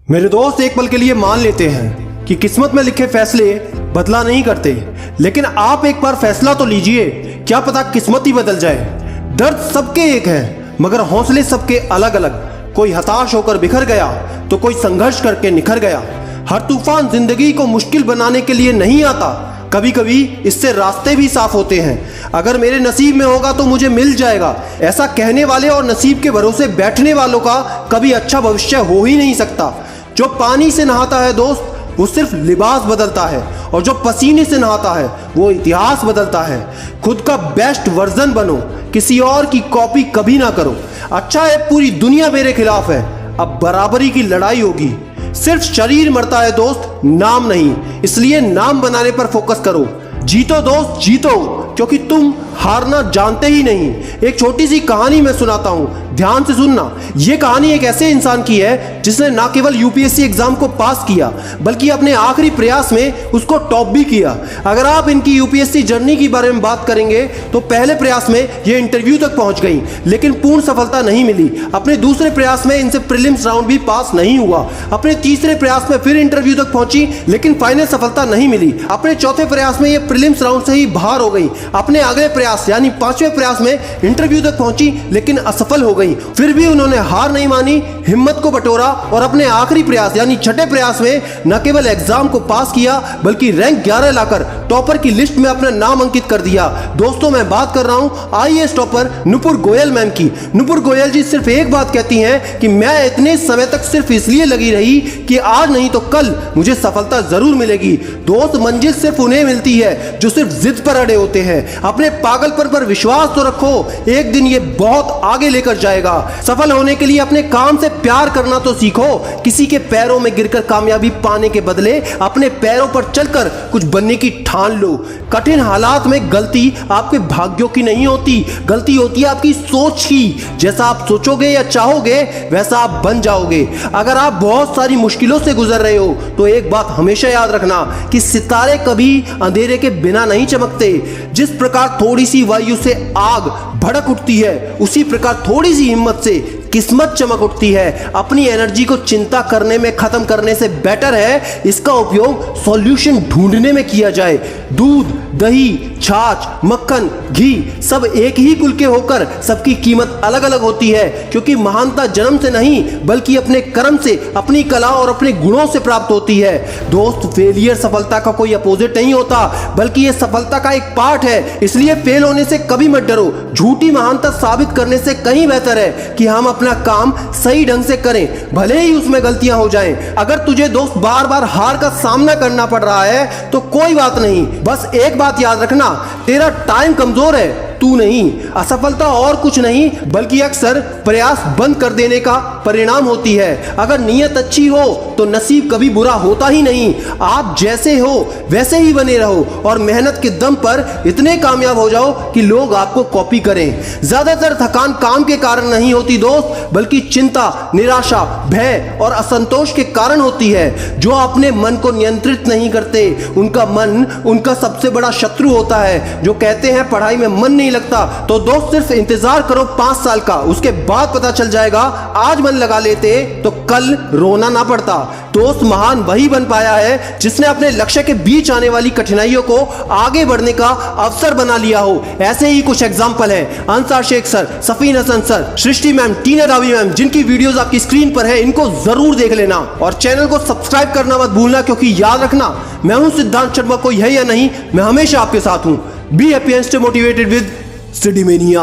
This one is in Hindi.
मेरे दोस्त एक पल के लिए मान लेते हैं कि किस्मत में लिखे फैसले बदला नहीं करते, लेकिन आप एक बार फैसला तो लीजिए, क्या पता किस्मत ही बदल जाए। दर्द सबके एक है मगर हौसले सबके अलग अलग। कोई हताश होकर बिखर गया तो कोई संघर्ष करके निखर गया। हर तूफान जिंदगी को मुश्किल बनाने के लिए नहीं आता, कभी कभी इससे रास्ते भी साफ होते हैं। अगर मेरे नसीब में होगा तो मुझे मिल जाएगा, ऐसा कहने वाले और नसीब के भरोसे बैठने वालों का कभी अच्छा भविष्य हो ही नहीं सकता। जो पानी से नहाता है दोस्त, वो सिर्फ लिबास बदलता है, और जो पसीने से नहाता है वो इतिहास बदलता है। खुद का बेस्ट वर्जन बनो, किसी और की कॉपी कभी ना करो। अच्छा है पूरी दुनिया मेरे खिलाफ है, अब बराबरी की लड़ाई होगी। सिर्फ शरीर मरता है दोस्त, नाम नहीं, इसलिए नाम बनाने पर फोकस करो। जीतो दोस्त जीतो, क्योंकि तुम हारना जानते ही नहीं। एक छोटी सी कहानी मैं सुनाता हूं, ध्यान से सुनना। यह कहानी एक ऐसे इंसान की है जिसने ना केवल यूपीएससी एग्जाम को पास किया बल्कि अपने आखिरी प्रयास में उसको टॉप भी किया। अगर आप इनकी यूपीएससी जर्नी के बारे में बात करेंगे तो पहले प्रयास में ये इंटरव्यू तक पहुंच गई, लेकिन पूर्ण सफलता नहीं मिली। अपने दूसरे प्रयास में इनसे प्रीलिम्स राउंड भी पास नहीं हुआ। अपने तीसरे प्रयास में फिर इंटरव्यू तक पहुंची, लेकिन फाइनल सफलता नहीं मिली। अपने चौथे प्रयास में ये प्रीलिम्स राउंड से ही बाहर हो गई। अपने अगले प्रयास यानी पांचवें प्रयास में इंटरव्यू तक पहुंची, लेकिन असफल हो गई। फिर भी उन्होंने हार नहीं मानी, हिम्मत को बटोरा और अपने आखिरी प्रयास यानी छठे प्रयास में न केवल एग्जाम को पास किया बल्कि रैंक 11 लाकर टॉपर की लिस्ट में अपना नाम अंकित कर दिया। दोस्तों मैं बात कर रहा हूं IAS topper Nupur Goyal ma'am की। नुपुर गोयल जी सिर्फ एक बात कहती हैं कि मैं इतने समय तक सिर्फ इसलिए लगी रही कि आज नहीं तो कल मुझे सफलता जरूर मिलेगी। दोस्त मंजिल सिर्फ उन्हें मिलती है जो सिर्फ जिद पर अड़े होते हैं। अपने पागलपन पर विश्वास तो रखो, एक दिन ये बहुत आगे लेकर जाएगा। सफल होने के लिए अपने काम से प्यार करना तो सीखो। किसी के पैरों में गिरकर कामयाबी पाने के बदले अपने पैरों पर चलकर कुछ बनने की ठान लो। कठिन हालात में गलती आपके भाग्यों की नहीं होती, गलती होती है आपकी सोच की। जैसा आप सोचोगे या चाहोगे वैसा आप बन जाओगे। अगर आप बहुत सारी मुश्किलों से गुजर रहे हो तो एक बात हमेशा याद रखना कि सितारे कभी अंधेरे के बिना नहीं चमकते। जिस प्रकार थोड़ी सी वायु से आग भड़क उठती है, उसी प्रकार थोड़ी सी हिम्मत से किस्मत चमक उठती है। अपनी एनर्जी को चिंता करने में खत्म करने से बेटर है इसका उपयोग सॉल्यूशन ढूंढने में किया जाए। दूध, दही, छाछ, मक्खन, घी सब एक ही कुल के होकर सबकी कीमत अलग अलग होती है, क्योंकि महानता जन्म से नहीं बल्कि अपने कर्म से, अपनी कला और अपने गुणों से प्राप्त होती है। दोस्त फेलियर सफलता का कोई अपोजिट नहीं होता बल्कि यह सफलता का एक पार्ट है, इसलिए फेल होने से कभी मत डरो। झूठी महानता साबित करने से कहीं बेहतर है कि हम अपना काम सही ढंग से करें, भले ही उसमें गलतियां हो जाएं। अगर तुझे दोस्त बार बार हार का सामना करना पड़ रहा है तो कोई बात नहीं, बस एक बात याद रखना, तेरा टाइम कमजोर है, तू नहीं। असफलता और कुछ नहीं बल्कि अक्सर प्रयास बंद कर देने का परिणाम होती है। अगर नीयत अच्छी हो तो नसीब कभी बुरा होता ही नहीं। आप जैसे हो वैसे ही बने रहो और मेहनत के दम पर इतने कामयाब हो जाओ कि लोग आपको कॉपी करें। ज्यादातर थकान काम के कारण नहीं होती दोस्त, बल्कि चिंता, निराशा, भय और असंतोष के कारण होती है। जो अपने मन को नियंत्रित नहीं करते उनका मन उनका सबसे बड़ा शत्रु होता है। जो कहते हैं पढ़ाई में मन नहीं लगता, तो दोस्त सिर्फ इंतजार करो 5 साल का, उसके बाद पता चल जाएगा। आज मन लगा लेते तो कल रोना ना पड़ता। दोस्त महान वही बन पाया है जिसने अपने लक्ष्य के बीच आने वाली कठिनाइयों को आगे बढ़ने का अवसर बना लिया हो। ऐसे ही कुछ एग्जाम्पल हैं अंसार शेख सर, सफीन हसन सर, सृष्टि मैम, टीना रावी मैम, जिनकी वीडियोस आपकी स्क्रीन पर है, इनको जरूर देख लेना और चैनल को सब्सक्राइब करना मत भूलना, क्योंकि याद रखना मैं हूं सिद्धांत शर्मा, कोई है या नहीं, मैं हमेशा आपके साथ हूं। Be happy and stay motivated with सिडीमेनिया।